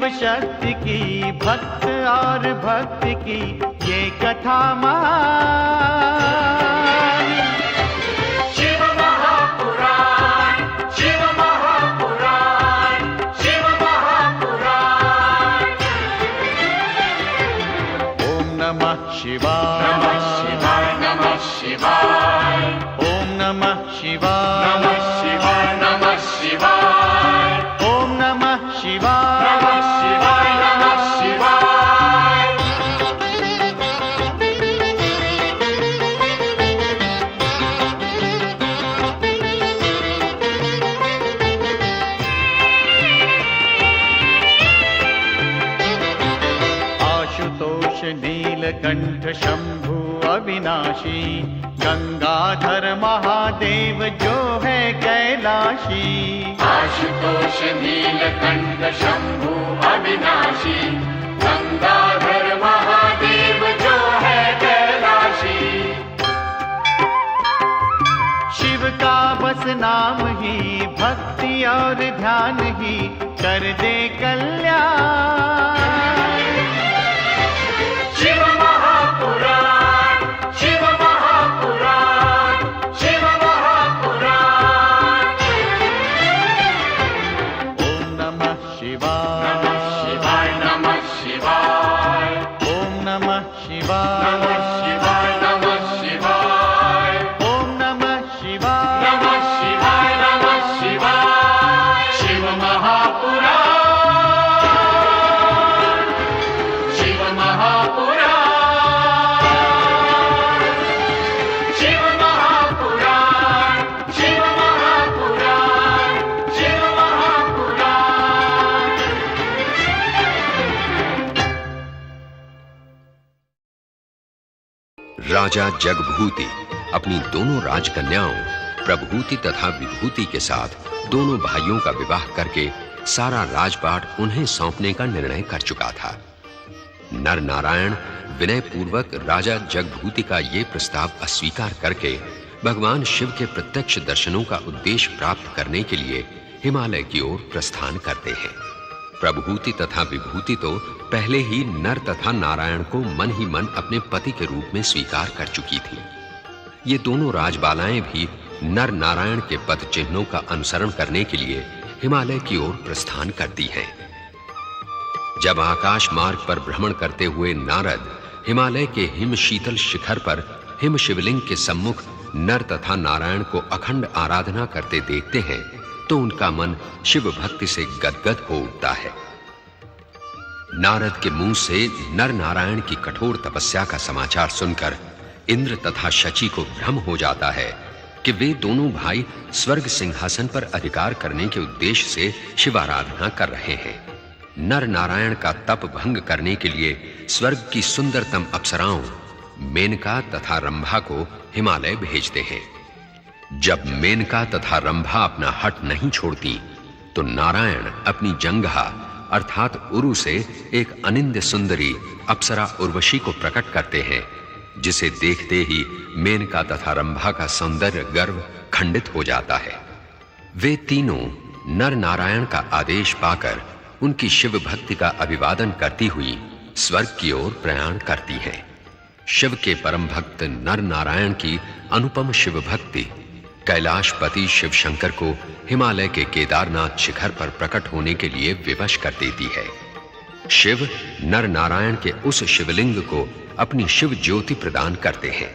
शक्ति की, भक्त और भक्ति की ये कथा महान। शिव महापुराण, शिव महापुराण, शिव महापुराण। ओम नमः शिवाय, नमः शिवाय, नमः शिवाय। ओम नमः शिवाय, नमः शिवाय, नमः शिवाय। ओम नमः शिवाय, नमः शिवाय, नमः शिवाय। आशुतोष नीलकंठ शंभु अविनाशी, गंगाधर महादेव जो है कैलाशी। आशुतोष नीलकंठ शंभु अविनाशी, गंगाधर महादेव जो है कैलाशी। शिव का बस नाम ही, भक्ति और ध्यान ही कर दे कल्याण। शिव महापुराण, शिव महापुराण, शिव महापुराण। ओम नमः शिवाय, नमः शिवाय, नमः शिवाय। ओम नमः शिवाय, नमः शिवाय, नमः शिवाय। ओम नमः शिवाय, नमः शिवाय, नमः शिवाय। शिव महापुराण, शिव महापुराण, शिव महापुराण, शिव महापुराण, शिव महापुराण। राजा जगभूति अपनी दोनों राजकन्याओं प्रभूति तथा विभूति के साथ दोनों भाइयों का विवाह करके सारा राजपाट उन्हें सौंपने का निर्णय कर चुका था। नर नारायण विनय पूर्वक राजा जगभूति का ये प्रस्ताव अस्वीकार करके भगवान शिव के प्रत्यक्ष दर्शनों का उद्देश्य प्राप्त करने के लिए हिमालय की ओर प्रस्थान करते हैं। प्रभूति तथा विभूति तो पहले ही नर तथा नारायण को मन ही मन अपने पति के रूप में स्वीकार कर चुकी थी। ये दोनों राजबालाएं भी नर नारायण के पद चिन्हों का अनुसरण करने के लिए हिमालय की ओर प्रस्थान करती हैं। जब आकाश मार्ग पर भ्रमण करते हुए नारद हिमालय के हिम शीतल शिखर पर हिम शिवलिंग के सम्मुख नर तथा नारायण को अखंड आराधना करते देखते हैं तो उनका मन शिव भक्ति से गदगद हो उठता है। नारद के मुंह से नर नारायण की कठोर तपस्या का समाचार सुनकर इंद्र तथा शची को भ्रम हो जाता है कि वे दोनों भाई स्वर्ग सिंहासन पर अधिकार करने के उद्देश्य से शिवाराधना कर रहे हैं। नर नारायण का तप भंग करने के लिए स्वर्ग की सुंदरतम अप्सराओं मेनका तथा रंभा को हिमालय भेजते हैं। जब मेनका तथा रंभा अपना हट नहीं छोड़ती तो नारायण अपनी जंघा अर्थात उरु से एक अनिंद्य सुंदरी अप्सरा उर्वशी को प्रकट करते हैं, जिसे देखते ही मेनका तथा रंभा का सौंदर्य गर्व खंडित हो जाता है। वे तीनों नर नारायण का आदेश पाकर उनकी शिव भक्ति का अभिवादन करती हुई स्वर्ग की ओर प्रयाण करती हैं। शिव के परम भक्त नर नारायण की अनुपम शिव भक्ति कैलाशपति शिव शंकर को हिमालय के केदारनाथ शिखर पर प्रकट होने के लिए विवश कर देती है। शिव नर नारायण के उस शिवलिंग को अपनी शिव ज्योति प्रदान करते हैं।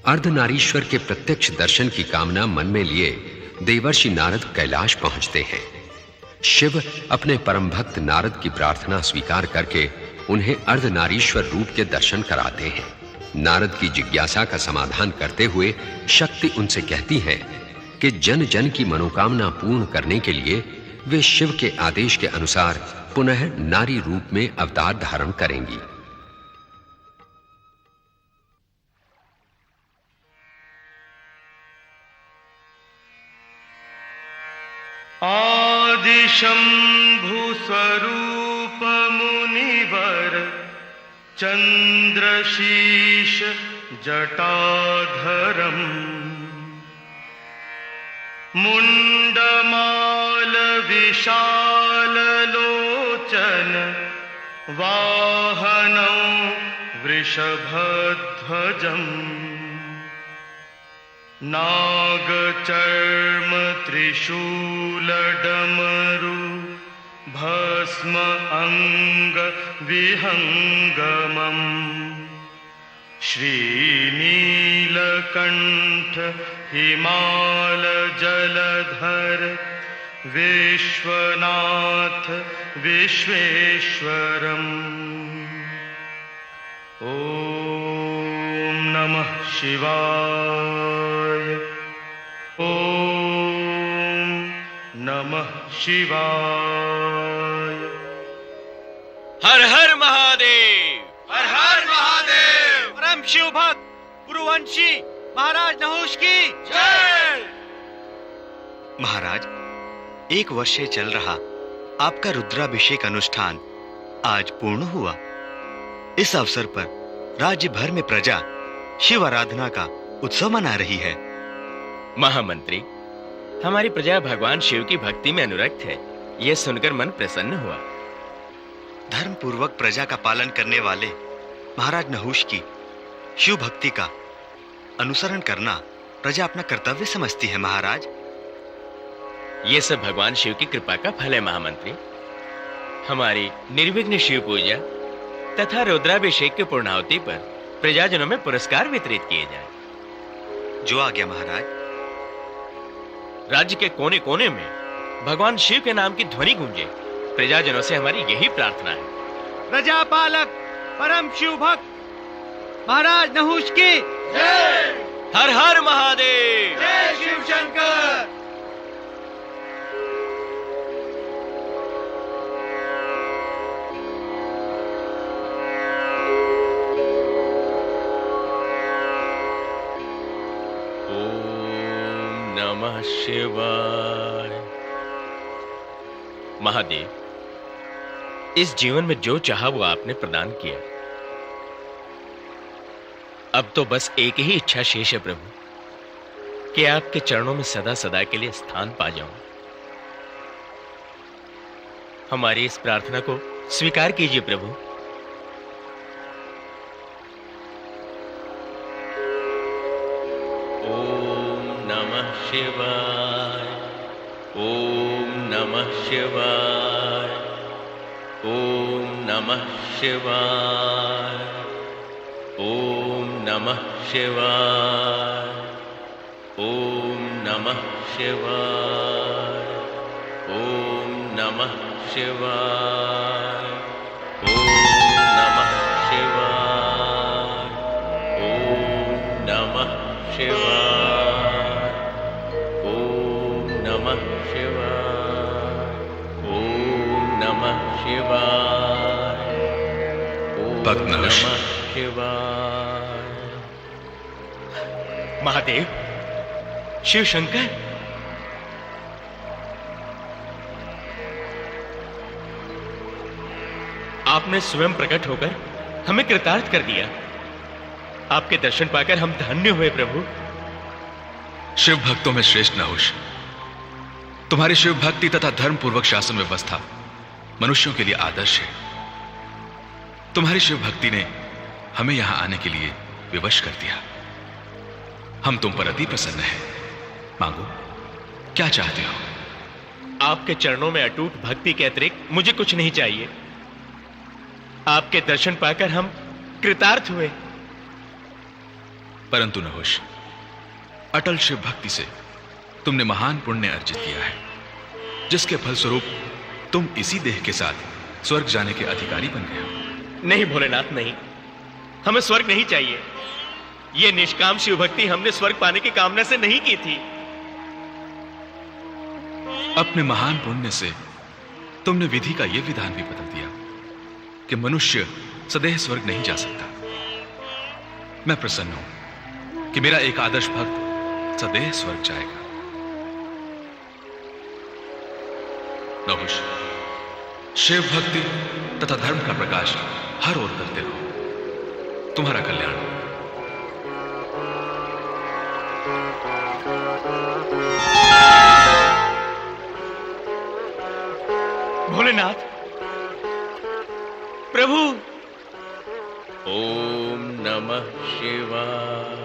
अर्धनारीश्वर के प्रत्यक्ष दर्शन की कामना मन में लिए देवर्षि नारद कैलाश पहुंचते हैं। शिव अपने परम भक्त नारद की प्रार्थना स्वीकार करके उन्हें अर्धनारीश्वर रूप के दर्शन कराते हैं। नारद की जिज्ञासा का समाधान करते हुए शक्ति उनसे कहती है कि जन जन की मनोकामना पूर्ण करने के लिए वे शिव के आदेश के अनुसार पुनः नारी रूप में अवतार धारण करेंगी। आदिशंभु स्वरूप मुनिवर चंद्रशीष जटाधरम मुंडमाल विशाल लोचन वाहनं वृषभध्वजम् नागचर्म त्रिशूल डमरु भस्म अंग विहंगमम् श्रीनीलकंठ हिमाल जलधर विश्वनाथ विश्वेश्वरम्। ओम नमः शिवाय। ओम नमः शिवाय। हर हर महादेव। हर हर महादेव। परम शिव भक्त गुरुवंशी महाराज नहुष की जय। महाराज, 1 वर्ष से चल रहा आपका रुद्राभिषेक अनुष्ठान आज पूर्ण हुआ। इस अवसर पर राज्य भर में प्रजा शिव आराधना का उत्सव मना रही है। महामंत्री, हमारी प्रजा भगवान शिव की भक्ति में अनुरक्त है, यह सुनकर मन प्रसन्न हुआ। धर्म पूर्वक प्रजा का पालन करने वाले महाराज नहुष की शिव भक्ति का अनुसरण करना प्रजा अपना कर्तव्य समझती है। महाराज, यह सब भगवान शिव की कृपा का फल है। महामंत्री, हमारी निर्विघ्न शिव पूजा तथा रुद्राभिषेक की पूर्णाहुति पर प्रजाजनों में पुरस्कार वितरित किए जाए। जो आज्ञा महाराज। राज्य के कोने कोने में भगवान शिव के नाम की ध्वनि गूंजे, प्रजाजनों से हमारी यही प्रार्थना है। प्रजापालक परम शिव भक्त महाराज नहुष की जय। हर हर महादेव। जय शिव शंकर। नमः शिवाय। महादेव, इस जीवन में जो चाहा वो आपने प्रदान किया। अब तो बस एक ही इच्छा शेष है प्रभु, कि आपके चरणों में सदा सदा के लिए स्थान पा जाऊं। हमारी इस प्रार्थना को स्वीकार कीजिए प्रभु। शिवाय। ओम नमः शिवाय। ओम नमः शिवाय। ओम नमः शिवाय। ओम नमः शिवाय। ओम नमः शिवाय। ओम नमः शिवाय। ओम नमः शिवाय। भक्त नहुष। महादेव, शिव शंकर, आपने स्वयं प्रकट होकर हमें कृतार्थ कर दिया। आपके दर्शन पाकर हम धन्य हुए प्रभु। शिव भक्तों में श्रेष्ठ नहुष, तुम्हारी शिव भक्ति तथा धर्म पूर्वक शासन व्यवस्था मनुष्यों के लिए आदर्श है। तुम्हारी शिव भक्ति ने हमें यहां आने के लिए विवश कर दिया। हम तुम पर अति प्रसन्न हैं। मांगो, क्या चाहते हो? आपके चरणों में अटूट भक्ति के अतिरिक्त मुझे कुछ नहीं चाहिए। आपके दर्शन पाकर हम कृतार्थ हुए। परंतु नहुष, अटल शिव भक्ति से तुमने महान पुण्य अर्जित किया है, जिसके फलस्वरूप तुम इसी देह के साथ स्वर्ग जाने के अधिकारी बन गए हो। नहीं भोलेनाथ, नहीं, हमें स्वर्ग नहीं चाहिए। यह निष्काम शिव भक्ति हमने स्वर्ग पाने की कामना से नहीं की थी। अपने महान पुण्य से तुमने विधि का यह विधान भी बदल दिया कि मनुष्य सदैव स्वर्ग नहीं जा सकता। मैं प्रसन्न हूं कि मेरा एक आदर्श भक्त सदैव स्वर्ग जाएगा। नहुष, शिव भक्ति तथा धर्म का प्रकाश हर ओर करते रहो। तुम्हारा कल्याण हो। भोलेनाथ प्रभु, ओम नमः शिवाय।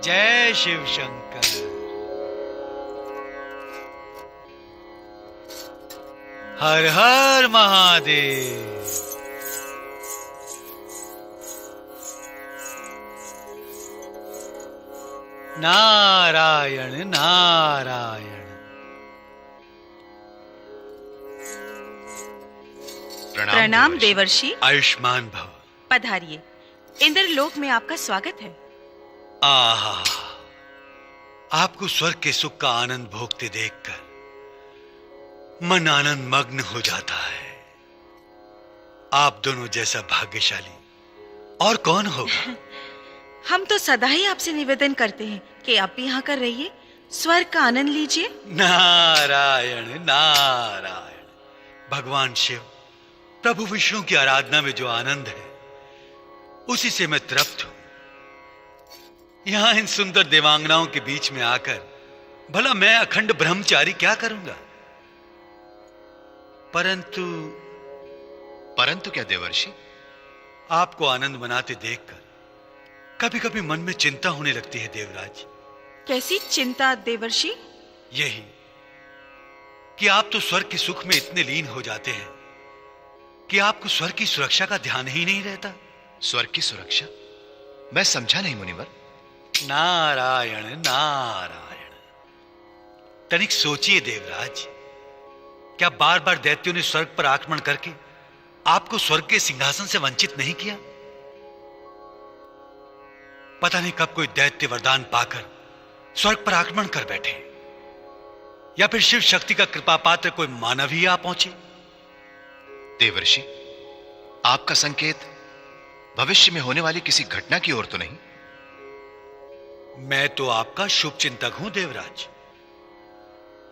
जय शिव शंकर। हर हर महादेव। नारायण नारायण। प्रणाम देवर्षि। आयुष्मान भव। पधारिए, इंद्रलोक में आपका स्वागत है। आहा, आपको स्वर्ग के सुख का आनंद भोगते देखकर मन आनंद मग्न हो जाता है। आप दोनों जैसा भाग्यशाली और कौन होगा? हम तो सदा ही आपसे निवेदन करते हैं कि आप यहाँ कर रहिए, स्वर्ग का आनंद लीजिए। नारायण नारायण। भगवान शिव, प्रभु विष्णु की आराधना में जो आनंद है उसी से मैं तृप्त हूं। यहां इन सुंदर देवांगनाओं के बीच में आकर भला मैं अखंड ब्रह्मचारी क्या करूंगा? परंतु क्या देवर्षि? आपको आनंद मनाते देखकर कभी कभी मन में चिंता होने लगती है देवराज। कैसी चिंता देवर्षि? यही कि आप तो स्वर्ग के सुख में इतने लीन हो जाते हैं कि आपको स्वर्ग की सुरक्षा का ध्यान ही नहीं रहता। स्वर्ग की सुरक्षा? मैं समझा नहीं मुनिवर। नारायण नारायण। तनिक सोचिए देवराज, क्या बार बार दैत्यों ने स्वर्ग पर आक्रमण करके आपको स्वर्ग के सिंहासन से वंचित नहीं किया? पता नहीं कब कोई दैत्य वरदान पाकर स्वर्ग पर आक्रमण कर बैठे, या फिर शिव शक्ति का कृपा पात्र कोई मानव ही आ पहुंचे। देवर्षि, आपका संकेत भविष्य में होने वाली किसी घटना की ओर तो नहीं? मैं तो आपका शुभ चिंतक हूं देवराज।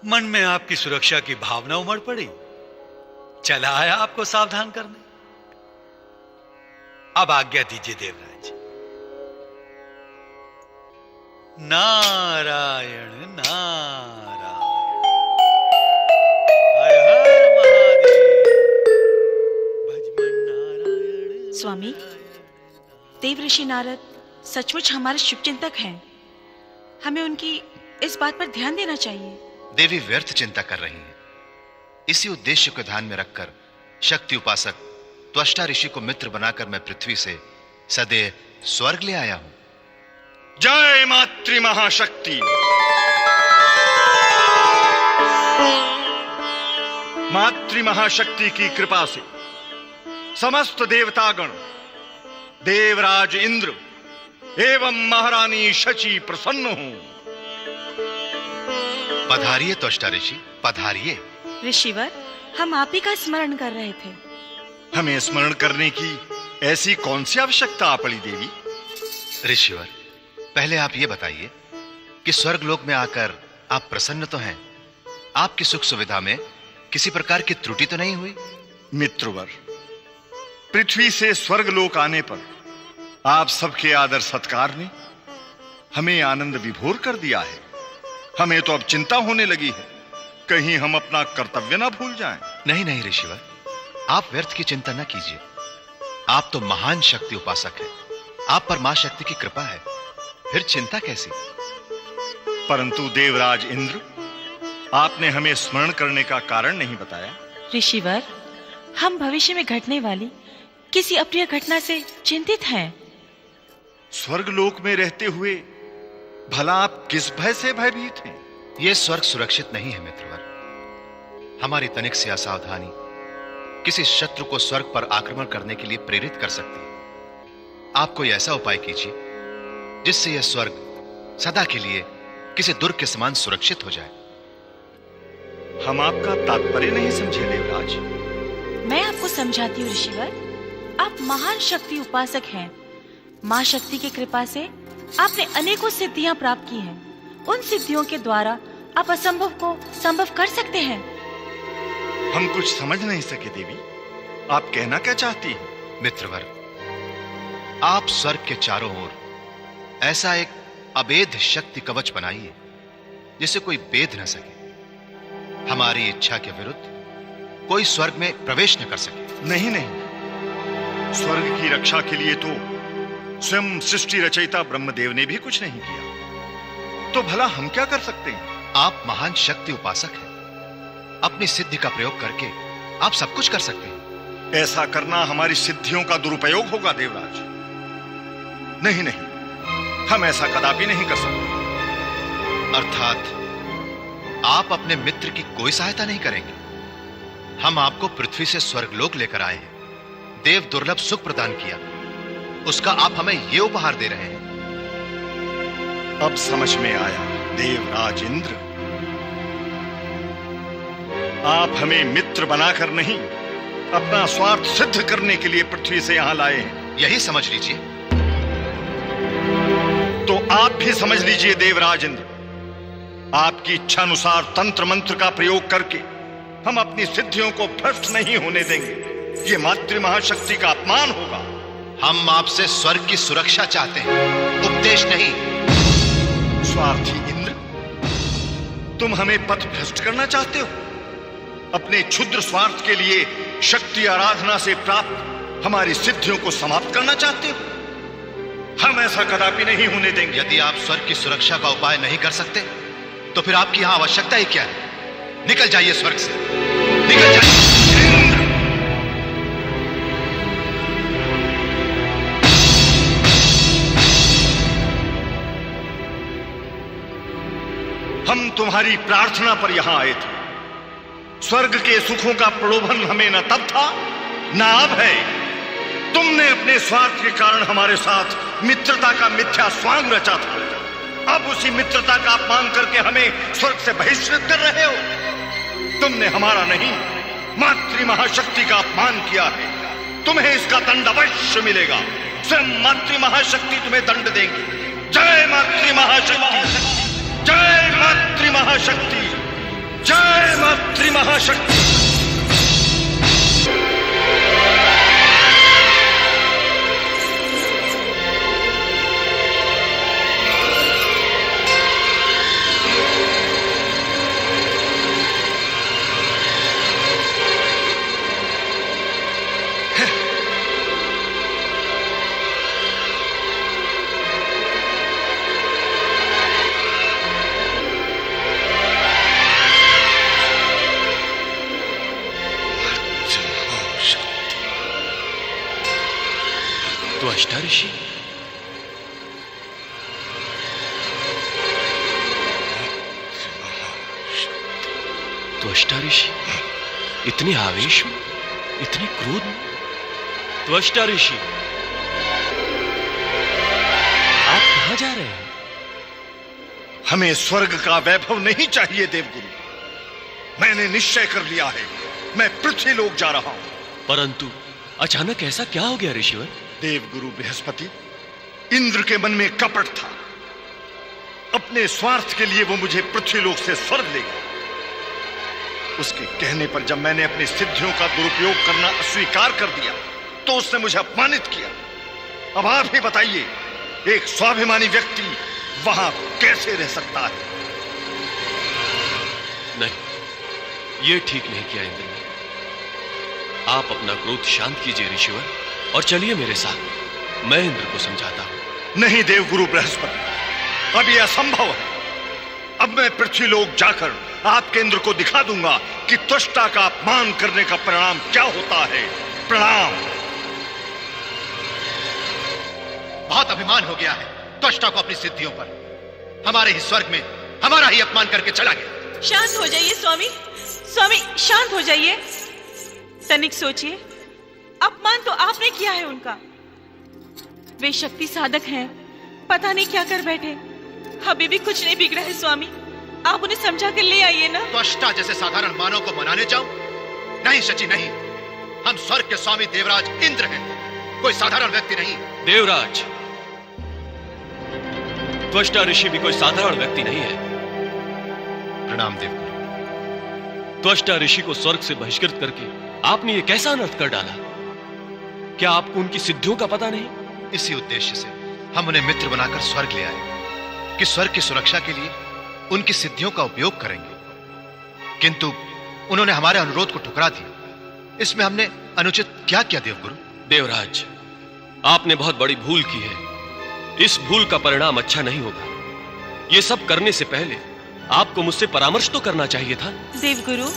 मन में आपकी सुरक्षा की भावना उमड़ पड़ी, चला आया आपको सावधान करने। अब आज्ञा दीजिए देवराज। नारायण नारायण। हर हर महादेव। भजमन नारायण। स्वामी, देव ऋषि नारद सचमुच हमारे शुभचिंतक हैं। हमें उनकी इस बात पर ध्यान देना चाहिए। देवी व्यर्थ चिंता कर रही हैं। इसी उद्देश्य को ध्यान में रखकर शक्ति उपासक त्वष्टा ऋषि को मित्र बनाकर मैं पृथ्वी से सदैव स्वर्ग ले आया हूं। जय मातृ महाशक्ति। मातृ महाशक्ति की कृपा से समस्त देवतागण, देवराज इंद्र एवं महारानी शची प्रसन्न हूं। पधारिए त्वष्टा ऋषि, पधारिए। ऋषिवर, हम आप ही का स्मरण कर रहे थे। हमें स्मरण करने की ऐसी कौन सी आवश्यकता आ पड़ी देवी? ऋषिवर, पहले आप ये बताइए कि स्वर्ग लोक में आकर आप प्रसन्न तो हैं? आपकी सुख सुविधा में किसी प्रकार की त्रुटि तो नहीं हुई? मित्रवर, पृथ्वी से स्वर्ग लोक आने पर आप सबके आदर सत्कार ने हमें आनंद विभोर कर दिया है। हमें तो अब चिंता होने लगी है, कहीं हम अपना कर्तव्य ना भूल जाएं। नहीं नहीं ऋषिवर, आप व्यर्थ की चिंता न कीजिए। आप तो महान शक्ति उपासक हैं। आप पर मां शक्ति की कृपा है, फिर चिंता कैसी? परंतु देवराज इंद्र, आपने हमें स्मरण करने का कारण नहीं बताया। ऋषिवर, हम भविष्य में घटने वाली किसी अप्रिय घटना से चिंतित हैं। स्वर्ग लोक में रहते हुए भला आप किस भय से भयभीत हैं? यह स्वर्ग सुरक्षित नहीं है मित्रवर। हमारी तनिक सी असावधानी किसी शत्रु को स्वर्ग पर आक्रमण करने के लिए प्रेरित कर सकती है। आप कोई ऐसा उपाय कीजिए जिससे यह स्वर्ग सदा के लिए किसी दुर्ग के समान सुरक्षित हो जाए। हम आपका तात्पर्य नहीं समझे देवराज। मैं आपको समझाती हूँ ऋषिवर। आप महान शक्ति उपासक हैं। मां शक्ति की कृपा से आपने अनेकों सिद्धियां प्राप्त की हैं। उन सिद्धियों के द्वारा आप असंभव को संभव कर सकते हैं। हम कुछ समझ नहीं सके देवी, आप कहना क्या चाहती हैं? मित्रवर, आप स्वर्ग के चारों ओर ऐसा एक अभेद शक्ति कवच बनाइए जिसे कोई भेद न सके। हमारी इच्छा के विरुद्ध कोई स्वर्ग में प्रवेश न कर सके। नहीं नहीं, स्वर्ग की रक्षा के लिए तो स्वयं सृष्टि रचयिता ब्रह्मदेव ने भी कुछ नहीं किया, तो भला हम क्या कर सकते हैं? आप महान शक्ति उपासक हैं। अपनी सिद्धि का प्रयोग करके आप सब कुछ कर सकते हैं। ऐसा करना हमारी सिद्धियों का दुरुपयोग होगा देवराज। नहीं नहीं, हम ऐसा कदापि नहीं कर सकते। अर्थात आप अपने मित्र की कोई सहायता नहीं करेंगे? हम आपको पृथ्वी से स्वर्गलोक लेकर आए हैं, देव दुर्लभ सुख प्रदान किया, उसका आप हमें यह उपहार दे रहे हैं। अब समझ में आया देवराज इंद्र, आप हमें मित्र बनाकर नहीं, अपना स्वार्थ सिद्ध करने के लिए पृथ्वी से यहां लाए हैं। यही समझ लीजिए। तो आप भी समझ लीजिए देवराज इंद्र, आपकी इच्छानुसार तंत्र मंत्र का प्रयोग करके हम अपनी सिद्धियों को भ्रष्ट नहीं होने देंगे। ये मातृ महाशक्ति का अपमान होगा। हम आपसे स्वर्ग की सुरक्षा चाहते हैं, उपदेश नहीं। स्वार्थी इंद्र, तुम हमें पथ भ्रष्ट करना चाहते हो। अपने क्षुद्र स्वार्थ के लिए शक्ति आराधना से प्राप्त हमारी सिद्धियों को समाप्त करना चाहते हो। हम ऐसा कदापि नहीं होने देंगे। यदि आप स्वर्ग की सुरक्षा का उपाय नहीं कर सकते तो फिर आपकी यहां आवश्यकता ही क्या है? निकल जाइए स्वर्ग से, निकल जाइए। हम तुम्हारी प्रार्थना पर यहां आए थे। स्वर्ग के सुखों का प्रलोभन हमें न तब था न अब है। तुमने अपने स्वार्थ के कारण हमारे साथ मित्रता का मिथ्या स्वांग रचा था। अब उसी मित्रता का अपमान करके हमें स्वर्ग से बहिष्कृत कर रहे हो। तुमने हमारा नहीं, मातृ महाशक्ति का अपमान किया है। तुम्हें इसका दंड अवश्य मिलेगा। स्वयं मातृ महाशक्ति तुम्हें दंड देंगी। जय मातृ महाशक्ति, जय मातृ महाशक्ति, जय मातृ महाशक्ति। त्वष्टा ऋषि, त्वष्टा ऋषि, इतने आवेश में, इतने क्रोध में। त्वष्टा ऋषि, आप कहां जा रहे हैं? हमें स्वर्ग का वैभव नहीं चाहिए देवगुरु। मैंने निश्चय कर लिया है, मैं पृथ्वी लोक जा रहा हूं। परंतु अचानक ऐसा क्या हो गया ऋषिवर? देवगुरु बृहस्पति, इंद्र के मन में कपट था। अपने स्वार्थ के लिए वो मुझे पृथ्वी लोक से स्वर्ग ले गया। उसके कहने पर जब मैंने अपनी सिद्धियों का दुरुपयोग करना अस्वीकार कर दिया तो उसने मुझे अपमानित किया। अब आप ही बताइए, एक स्वाभिमानी व्यक्ति वहां कैसे रह सकता है? नहीं, यह ठीक नहीं किया इंद्र ने। आप अपना क्रोध शांत कीजिए ऋषिवर और चलिए मेरे साथ। मैं इंद्र को समझाता हूं। नहीं देवगुरु बृहस्पति, अब यह असंभव है। अब मैं पृथ्वी लोक जाकर आपके इंद्र को दिखा दूंगा कि त्वष्टा का अपमान करने का परिणाम क्या होता है। प्रणाम। बहुत अभिमान हो गया है त्वष्टा को अपनी सिद्धियों पर। हमारे ही स्वर्ग में हमारा ही अपमान करके चला गया। शांत हो जाइए स्वामी, स्वामी शांत हो जाइए। तनिक सोचिए, अपमान तो आपने किया है उनका। वे शक्ति साधक हैं, पता नहीं क्या कर बैठे। अभी भी कुछ नहीं बिगड़ा है स्वामी, आप उन्हें समझा कर ले आइए ना। त्वष्टा जैसे साधारण मानव को मनाने जाऊं? नहीं शची, नहीं। हम स्वर्ग के स्वामी देवराज इंद्र हैं, कोई साधारण व्यक्ति नहीं। देवराज, त्वष्टा ऋषि भी कोई साधारण व्यक्ति नहीं है। प्रणाम देवगुरु। त्वष्टा ऋषि को स्वर्ग से बहिष्कृत करके आपने ये कैसा अनर्थ कर डाला? क्या आपको उनकी सिद्धियों का पता नहीं? इसी उद्देश्य से हम उन्हें मित्र बनाकर स्वर्ग ले आए कि स्वर्ग की सुरक्षा के लिए उनकी सिद्धियों का उपयोग करेंगे। किंतु उन्होंने हमारे अनुरोध को ठुकरा दिया। इसमें हमने अनुचित क्या किया देवगुरु? देवराज, आपने बहुत बड़ी भूल की है। इस भूल का परिणाम अच्छा नहीं होगा। ये सब करने से पहले आपको मुझसे परामर्श तो करना चाहिए था। देवगुरु,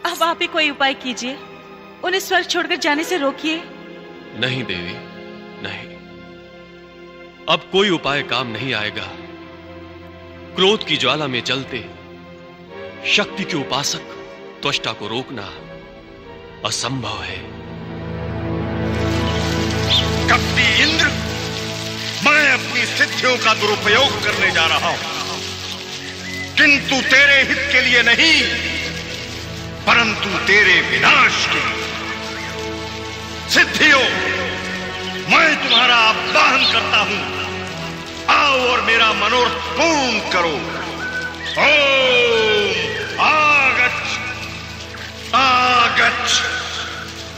अब आप ही कोई उपाय कीजिए, उन्हें स्वर्ग छोड़कर जाने से रोकिए। नहीं देवी, नहीं, अब कोई उपाय काम नहीं आएगा। क्रोध की ज्वाला में जलते शक्ति के उपासक त्वष्टा को रोकना असंभव है। कपटी इंद्र, मैं अपनी सिद्धियों का दुरुपयोग करने जा रहा हूं, किंतु तेरे हित के लिए नहीं, परंतु तेरे विनाश के लिए। सिद्धियों, मैं तुम्हारा आवाहन करता हूं, आओ और मेरा मनोरथ पूर्ण करो। ओम आगच्छ आगच्छ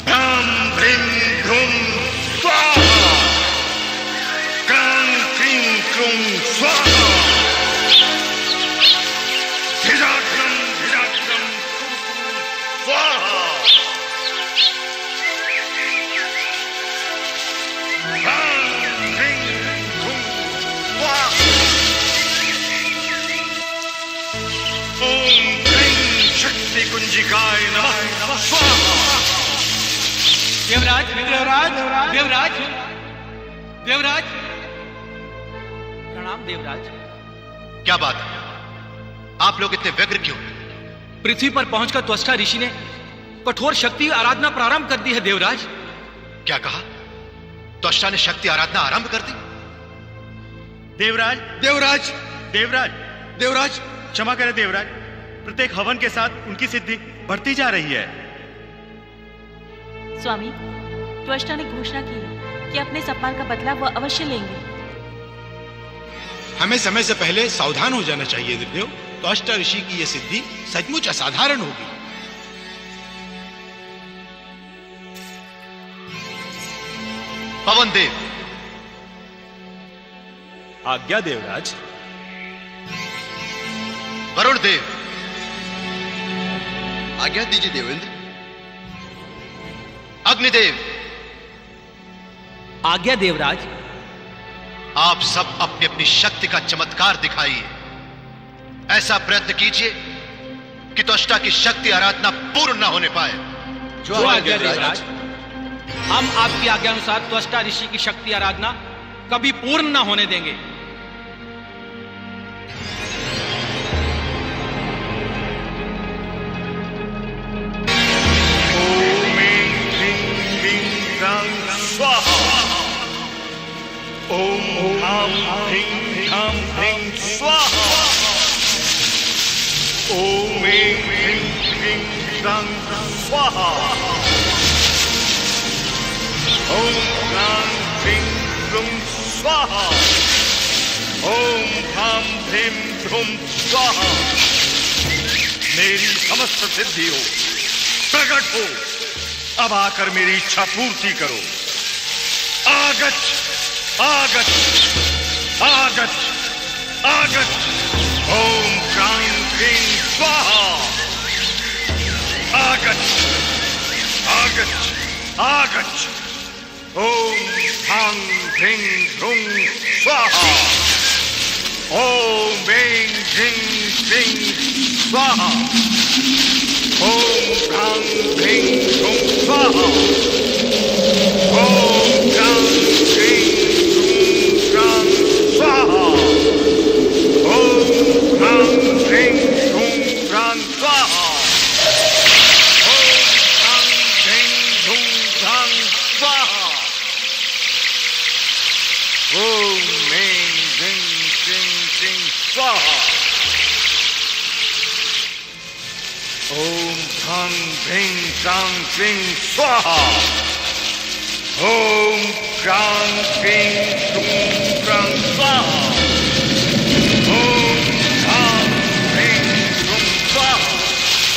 भ्राम भ्रीं भ्रूं स्वाहा, क्रां क्रीं क्रूं स्वाहा, धिजाग्रम धिजाग्रम स्वाहा, क्रां क्रीं क्रूं स्वाहा। ओम क्रीं शक्ति कुंजिकाय नमः स्वाहा। देवराज देवराज देवराज देवराज, प्रणाम देवराज। क्या बात है? आप लोग इतने व्यग्र क्यों? पृथ्वी पर पहुंचकर त्वष्टा ऋषि ने कठोर शक्ति आराधना प्रारंभ कर दी है देवराज। क्या कहा? त्वष्टा ने शक्ति आराधना आरंभ कर दी? देवराज देवराज देवराज देवराज, क्षमा करें देवराज, प्रत्येक हवन के साथ उनकी सिद्धि बढ़ती जा रही है। स्वामी, त्वष्टा ने घोषणा की है कि अपने अपमान का बदला वो अवश्य लेंगे। हमें समय से पहले सावधान हो जाना चाहिए देवदेव। त्वष्टा ऋषि की यह सिद्धि सचमुच असाधारण होगी। पवन देव, आज्ञा देवराज। वरुण देव, आज्ञा दीजिए देवेंद्र। अग्निदेव, आज्ञा देवराज। आप सब अपनी अपनी शक्ति का चमत्कार दिखाइए। ऐसा प्रयत्न कीजिए कि त्वष्टा की शक्ति आराधना पूर्ण न होने पाए। जो आज्ञा देवराज। हम आपकी आज्ञा अनुसार त्वष्टा ऋषि की शक्ति आराधना कभी पूर्ण न होने देंगे। ओम ह्रां ह्रीं ह्रां ह्रीं स्वाहा। ओम ऐं ह्रीं ह्रीं ह्रां स्वाहा। ओम क्रां क्रीं क्रूं स्वाहा। ओम ह्रां ह्रीं ह्रूं स्वाहा। मेरी समस्त सिद्धियों प्रकट हो, अब आकर मेरी इच्छा पूर्ति करो। आगच्छ आगच्छ आगच्छ आगच्छ। ओम क्रां क्रीं स्वाहा। आगच्छ आगच्छ आगच्छ। ओम ह्रां ह्रीं ह्रूं स्वाहा। ओम ऐं ह्रीं क्रीं स्वाहा। ओम ह्रां ह्रीं ह्रूं स्वाहा। ओम ह्रां ह्रीं स्वाहा। ओम ह्रां ह्रीं ह्रूं ह्रां स्वाहा। ओम ह्रां ह्रीं ह्रूं ह्रां स्वाहा। ओम ऐं ह्रीं क्रीं क्रीं स्वाहा। ओम ह्रां ह्रीं क्रां क्रीं स्वाहा। ओम क्रां क्रीं क्रूं क्रां स्वाहा। ओम ह्रां ह्रीं क्रूं स्वाहा।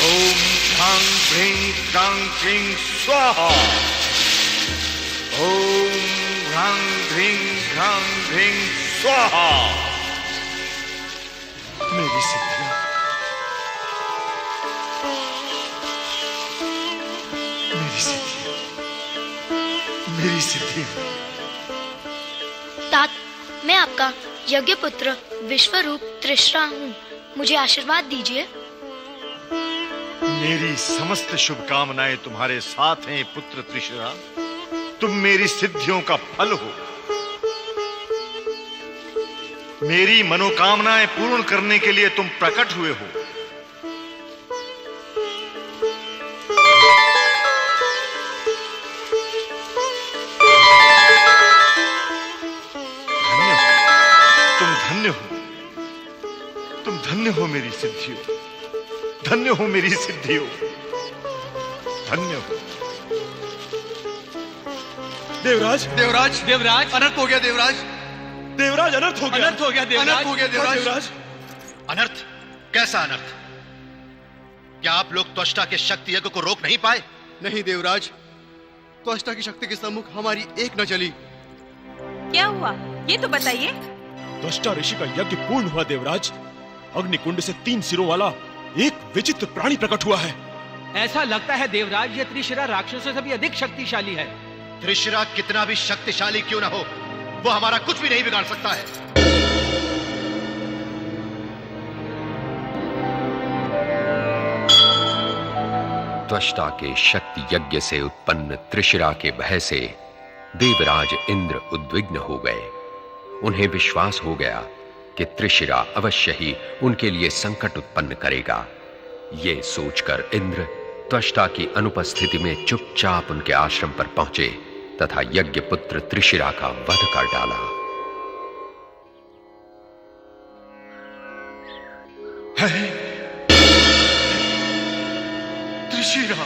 ओम ह्रां ह्रीं क्रां क्रीं स्वाहा। ओम ह्रां ह्रीं क्रां ह्रीं स्वाहा। मेरी सिद्धियां, मेरी सिद्धियां, मेरी सिद्धियां। तात, मैं आपका यज्ञ पुत्र विश्वरूप त्रिश्रा हूँ, मुझे आशीर्वाद दीजिए। मेरी समस्त शुभकामनाएं तुम्हारे साथ हैं पुत्र त्रिशरा। तुम मेरी सिद्धियों का फल हो। मेरी मनोकामनाएं पूर्ण करने के लिए तुम प्रकट हुए हो। धन्य धन्य हो, तुम धन्य हो मेरी सिद्धियों, धन्य हो मेरी सिद्धियों, धन्य हो। देवराज, देवराज, देवराज, अनर्थ हो गया देवराज, देवराज, अनर्थ हो गया, अनर्थ हो गया देवराज, अनर्थ हो गया देवराज। अनर्थ? कैसा अनर्थ? क्या आप लोग त्वष्टा के शक्ति यज्ञ को रोक नहीं पाए? नहीं देवराज, त्वष्टा की शक्ति के सम्मुख हमारी एक न चली। क्या हुआ ये तो बताइए। त्वष्टा ऋषि का यज्ञ पूर्ण हुआ देवराज। अग्निकुंड से 3 सिरों वाला एक विचित्र प्राणी प्रकट हुआ है। ऐसा लगता है देवराज ये त्रिशिरा राक्षसों से भी अधिक शक्तिशाली है। त्रिशिरा कितना भी शक्तिशाली क्यों ना हो, वो हमारा कुछ भी नहीं बिगाड़ सकता है। त्वष्टा के शक्ति यज्ञ से उत्पन्न त्रिशिरा के भय से देवराज इंद्र उद्विग्न हो गए। उन्हें विश्वास हो गया कि त्रिशिरा अवश्य ही उनके लिए संकट उत्पन्न करेगा। ये सोचकर इंद्र त्वष्टा की अनुपस्थिति में चुपचाप उनके आश्रम पर पहुंचे तथा यज्ञ पुत्र त्रिशिरा का वध कर डाला। त्रिशिरा,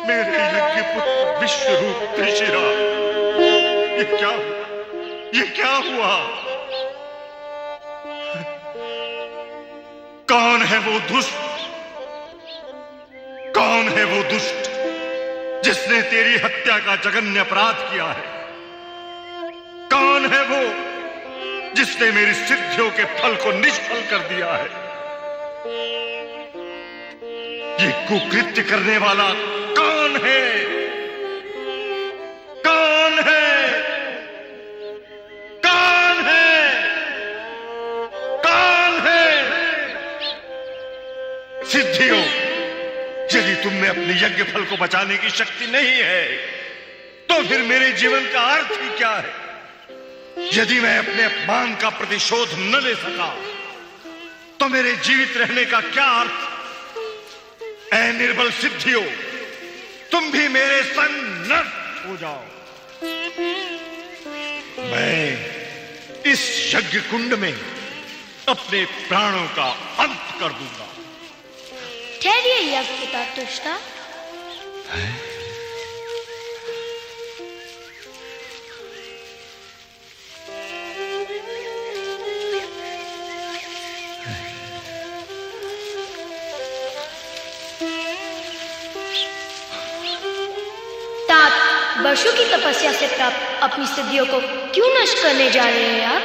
मेरे यज्ञ पुत्र विश्वरूप त्रिशिरा, ये क्या हुआ? कौन है वो दुष्ट? कौन है वो दुष्ट जिसने तेरी हत्या का जघन्य अपराध किया है? कौन है वो जिसने मेरी सिद्धियों के फल को निष्फल कर दिया है? ये कुकृत्य करने वाला कौन है? कौन है? कौन है? कौन है? सिद्धियों, यदि तुम में अपने यज्ञ फल को बचाने की शक्ति नहीं है तो फिर मेरे जीवन का अर्थ ही क्या है? यदि मैं अपने अपमान का प्रतिशोध न ले सका तो मेरे जीवित रहने का क्या अर्थ? ऐ निर्बल सिद्धियों, तुम भी मेरे संग नष्ट हो जाओ। मैं इस यज्ञ कुंड में अपने प्राणों का अंत कर दूंगा। ठहरिए यज्ञ पिता त्वष्टा। वर्षों की तपस्या से प्राप्त अपनी सिद्धियों को क्यों नष्ट करने जा रहे हैं आप?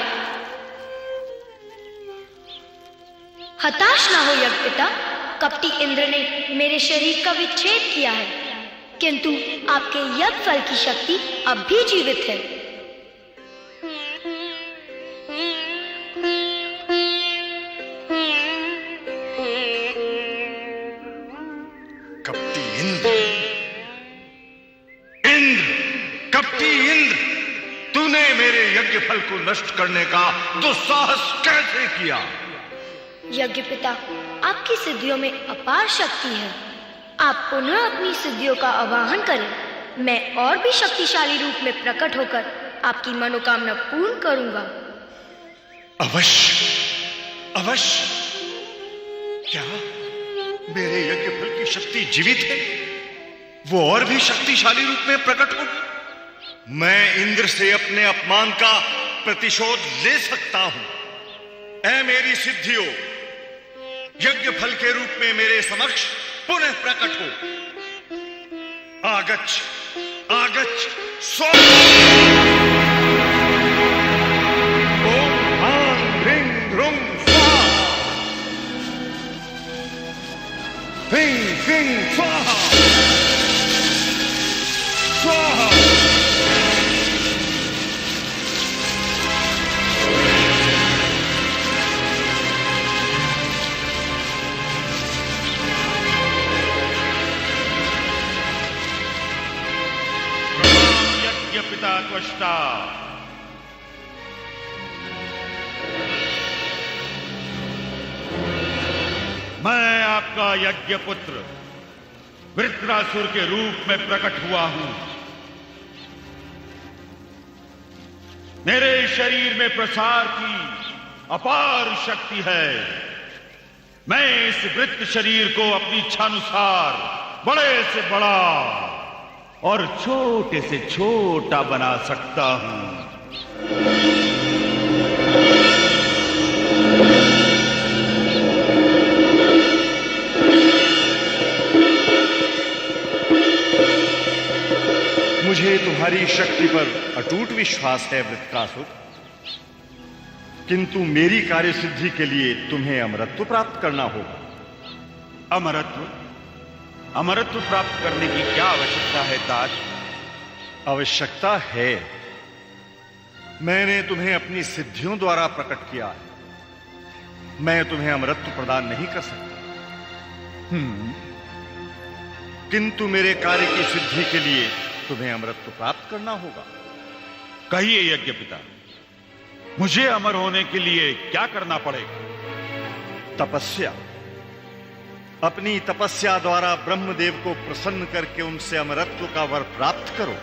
हताश ना हो यज्ञपिता, कपटी इंद्र ने मेरे शरीर का विच्छेद किया है, किंतु आपके यज्ञ फल की शक्ति अब भी जीवित है। कपटी इंद्र, कपटी इंद्र, तूने मेरे यज्ञ फल को नष्ट करने का दुस्साहस कैसे किया? यज्ञ पिता, आपकी सिद्धियों में अपार शक्ति है। आप पुनः अपनी सिद्धियों का आवाहन करें, मैं और भी शक्तिशाली रूप में प्रकट होकर आपकी मनोकामना पूर्ण करूंगा। अवश्य, अवश्य। क्या मेरे यज्ञ फल की शक्ति जीवित है? वो और भी शक्तिशाली रूप में प्रकट होगी। मैं इंद्र से अपने अपमान का प्रतिशोध ले सकता हूं। ऐ मेरी सिद्धियों, यज्ञ फल के रूप में मेरे समक्ष पुनः प्रकट हो। आगच्छ, आगच्छ, ओम ह्रां ह्रीं ह्रूं स्वाहा, ह्रीं ह्रीं स्वाहा, स्वाहा। पिता त्वष्टा, मैं आपका यज्ञ पुत्र वृत्रासुर के रूप में प्रकट हुआ हूं। मेरे शरीर में प्रसार की अपार शक्ति है। मैं इस वृत्त शरीर को अपनी इच्छानुसार बड़े से बड़ा और छोटे से छोटा बना सकता हूं। मुझे तुम्हारी शक्ति पर अटूट विश्वास है वृत्रासुर, किंतु मेरी कार्य सिद्धि के लिए तुम्हें अमरत्व प्राप्त करना होगा। अमरत्व प्राप्त करने की क्या आवश्यकता है तात? आवश्यकता है। मैंने तुम्हें अपनी सिद्धियों द्वारा प्रकट किया है। मैं तुम्हें अमरत्व प्रदान नहीं कर सकता, किंतु मेरे कार्य की सिद्धि के लिए तुम्हें अमरत्व प्राप्त करना होगा। कहिए यज्ञ पिता, मुझे अमर होने के लिए क्या करना पड़ेगा? तपस्या। अपनी तपस्या द्वारा ब्रह्मदेव को प्रसन्न करके उनसे अमरत्व का वर प्राप्त करो।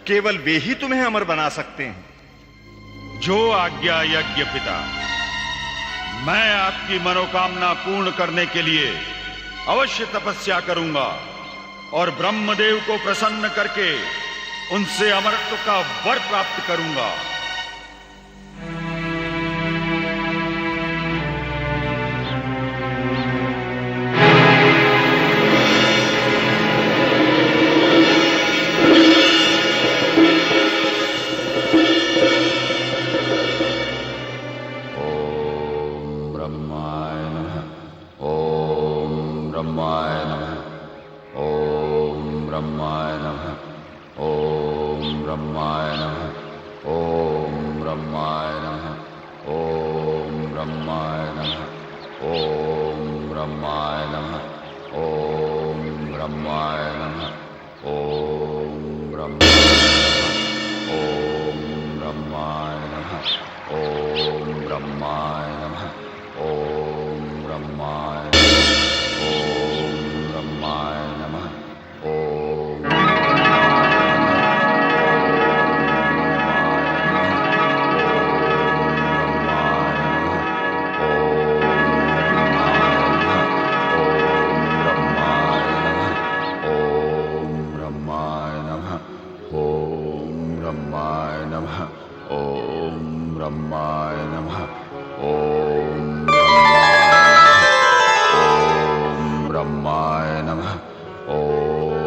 केवल वे ही तुम्हें अमर बना सकते हैं। जो आज्ञा यज्ञ पिता। मैं आपकी मनोकामना पूर्ण करने के लिए अवश्य तपस्या करूंगा और ब्रह्मदेव को प्रसन्न करके उनसे अमरत्व का वर प्राप्त करूंगा।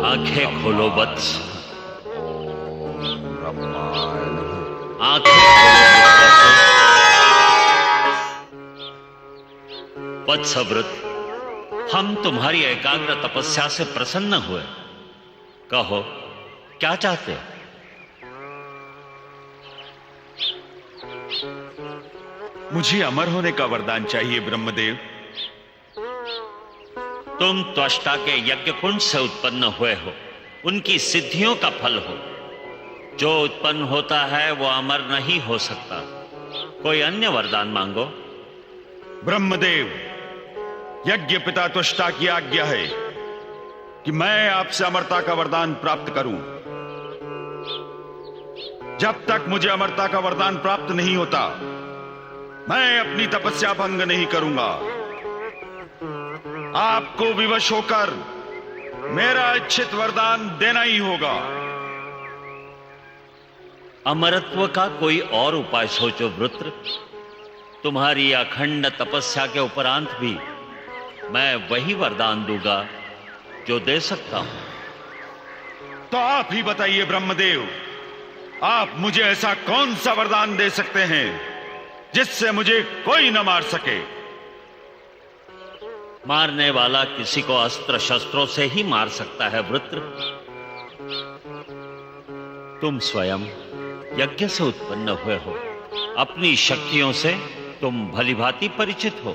आंखें खोलो वत्स। वत्सव्रत, हम तुम्हारी एकाग्र तपस्या से प्रसन्न हुए। कहो क्या चाहते हो? मुझे अमर होने का वरदान चाहिए ब्रह्मदेव। तुम त्वष्टा के यज्ञ कुंड से उत्पन्न हुए हो, उनकी सिद्धियों का फल हो। जो उत्पन्न होता है वो अमर नहीं हो सकता। कोई अन्य वरदान मांगो। ब्रह्मदेव, यज्ञ पिता त्वष्टा की आज्ञा है कि मैं आपसे अमरता का वरदान प्राप्त करूं। जब तक मुझे अमरता का वरदान प्राप्त नहीं होता, मैं अपनी तपस्या भंग नहीं करूंगा। आपको विवश होकर मेरा इच्छित वरदान देना ही होगा। अमरत्व का कोई और उपाय सोचो वृत्र। तुम्हारी अखंड तपस्या के उपरांत भी मैं वही वरदान दूंगा जो दे सकता हूं। तो आप ही बताइए ब्रह्मदेव, आप मुझे ऐसा कौन सा वरदान दे सकते हैं जिससे मुझे कोई न मार सके? मारने वाला किसी को अस्त्र शस्त्रों से ही मार सकता है वृत्र। तुम स्वयं यज्ञ से उत्पन्न हुए हो, अपनी शक्तियों से तुम भलीभांति परिचित हो।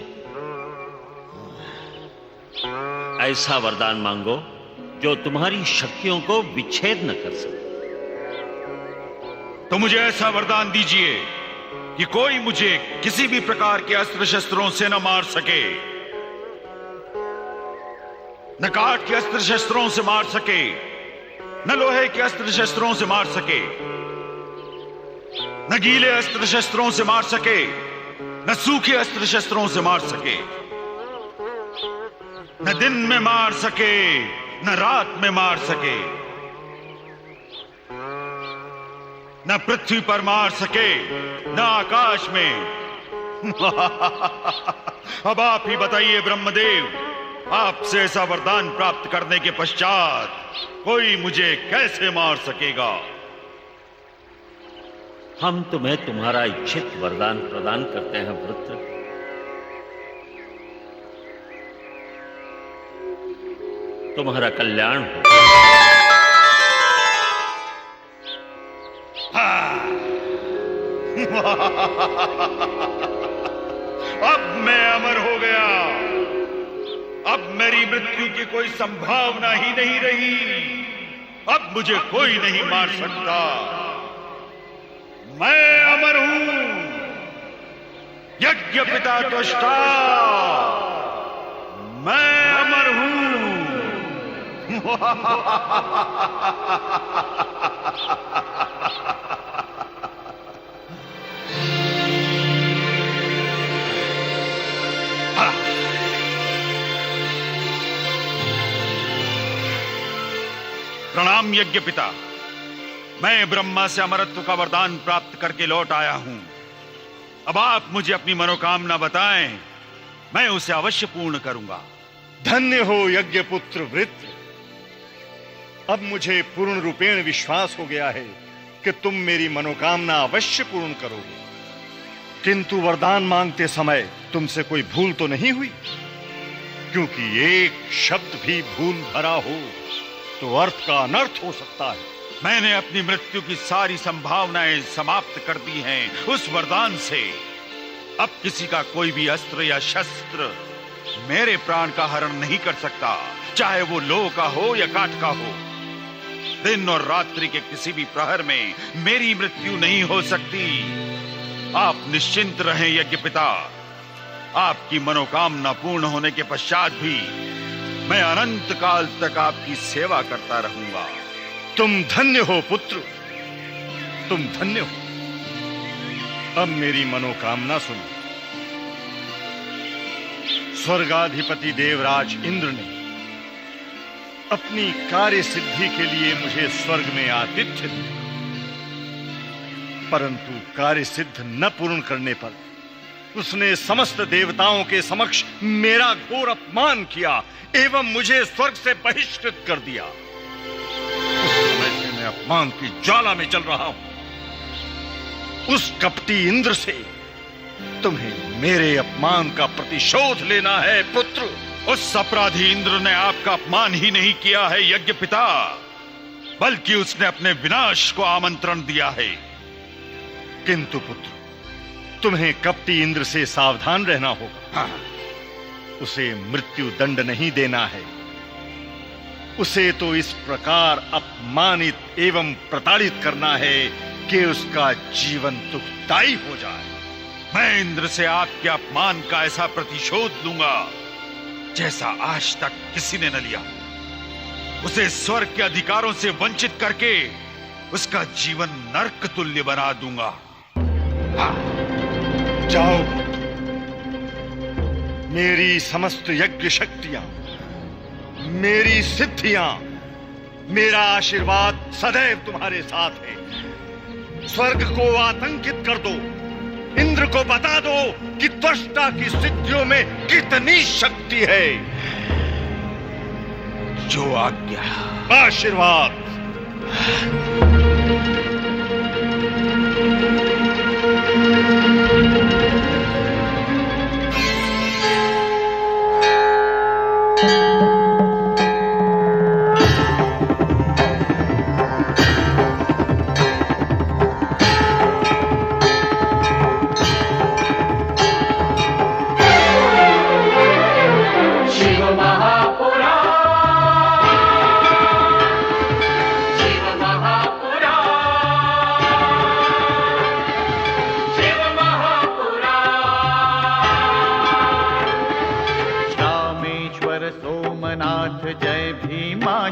ऐसा वरदान मांगो जो तुम्हारी शक्तियों को विच्छेद न कर सके। तो मुझे ऐसा वरदान दीजिए कि कोई मुझे किसी भी प्रकार के अस्त्र शस्त्रों से न मार सके, न काठ के अस्त्र शस्त्रों से मार सके, न लोहे के अस्त्र शस्त्रों से मार सके। न गीले अस्त्र शस्त्रों से मार सके, न सूखे अस्त्र शस्त्रों से मार सके, न दिन में मार सके, न रात में मार सके, न पृथ्वी पर मार सके, न आकाश में। अब आप ही बताइए ब्रह्मदेव, आपसे ऐसा वरदान प्राप्त करने के पश्चात कोई मुझे कैसे मार सकेगा? हम तुम्हें तुम्हारा इच्छित वरदान प्रदान करते हैं वृत्र। तुम्हारा कल्याण हो। अब मैं अमर हो गया। अब मेरी मृत्यु की कोई संभावना ही नहीं रही। अब मुझे कोई नहीं मार सकता। मैं अमर हूं, यज्ञ पिता त्वष्टा। मैं अमर हूं। प्रणाम यज्ञ पिता। मैं ब्रह्मा से अमरत्व का वरदान प्राप्त करके लौट आया हूं। अब आप मुझे अपनी मनोकामना बताएं, मैं उसे अवश्य पूर्ण करूंगा। धन्य हो यज्ञ पुत्र वृत्र। अब मुझे पूर्ण रूपेण विश्वास हो गया है कि तुम मेरी मनोकामना अवश्य पूर्ण करोगे। किंतु वरदान मांगते समय तुमसे कोई भूल तो नहीं हुई? क्योंकि एक शब्द भी भूल भरा हो तो अर्थ का अनर्थ हो सकता है। मैंने अपनी मृत्यु की सारी संभावनाएं समाप्त कर दी हैं उस वरदान से। अब किसी का कोई भी अस्त्र या शस्त्र मेरे प्राण का हरण नहीं कर सकता, चाहे वो लोह का हो या काठ का हो। दिन और रात्रि के किसी भी प्रहर में मेरी मृत्यु नहीं हो सकती। आप निश्चिंत रहें यज्ञ पिता। आपकी मनोकामना पूर्ण होने के पश्चात भी मैं अनंत काल तक आपकी सेवा करता रहूंगा। तुम धन्य हो पुत्र, तुम धन्य हो। अब मेरी मनोकामना सुनो। स्वर्गाधिपति देवराज इंद्र ने अपनी कार्य सिद्धि के लिए मुझे स्वर्ग में आतिथ्य दिया, परंतु कार्य सिद्ध न पूर्ण करने पर उसने समस्त देवताओं के समक्ष मेरा घोर अपमान किया एवं मुझे स्वर्ग से बहिष्कृत कर दिया। उस समय से मैं अपमान की ज्वाला में जल रहा हूं। उस कपटी इंद्र से तुम्हें मेरे अपमान का प्रतिशोध लेना है पुत्र। उस अपराधी इंद्र ने आपका अपमान ही नहीं किया है यज्ञ पिता, बल्कि उसने अपने विनाश को आमंत्रण दिया है। किंतु पुत्र, तुम्हें कपटी इंद्र से सावधान रहना होगा। उसे मृत्यु दंड नहीं देना है। उसे तो इस प्रकार अपमानित एवं प्रताड़ित करना है कि उसका जीवन दुखदायी हो जाए। मैं इंद्र से आपके अपमान का ऐसा प्रतिशोध लूंगा जैसा आज तक किसी ने न लिया। उसे स्वर्ग के अधिकारों से वंचित करके उसका जीवन नरक तुल्य बना दूंगा। जाओ, मेरी समस्त यज्ञ शक्तियां, मेरी सिद्धियां, मेरा आशीर्वाद सदैव तुम्हारे साथ है। स्वर्ग को आतंकित कर दो। इंद्र को बता दो कि त्वष्टा की सिद्धियों में कितनी शक्ति है। जो आज्ञा। आशीर्वाद।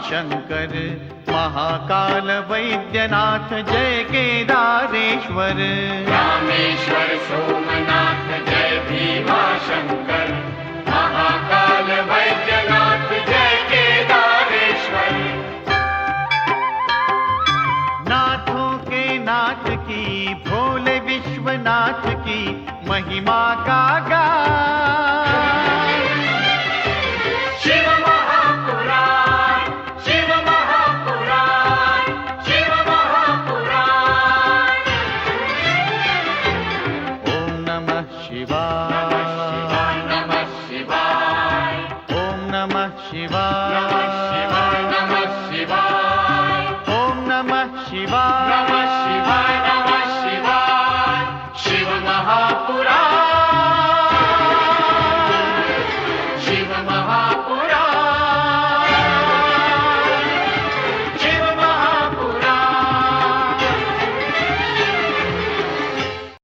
शंकर महाकाल वैद्यनाथ जय केदारेश्वर, रामेश्वर सोमनाथ जय भीमाशंकर, महाकाल वैद्यनाथ जय केदारेश्वर। नाथों के नाथ की भोले विश्वनाथ की महिमा का गान। शिव महापुराण, शिव महापुराण, शिव महापुराण। ओम नमः शिवाय।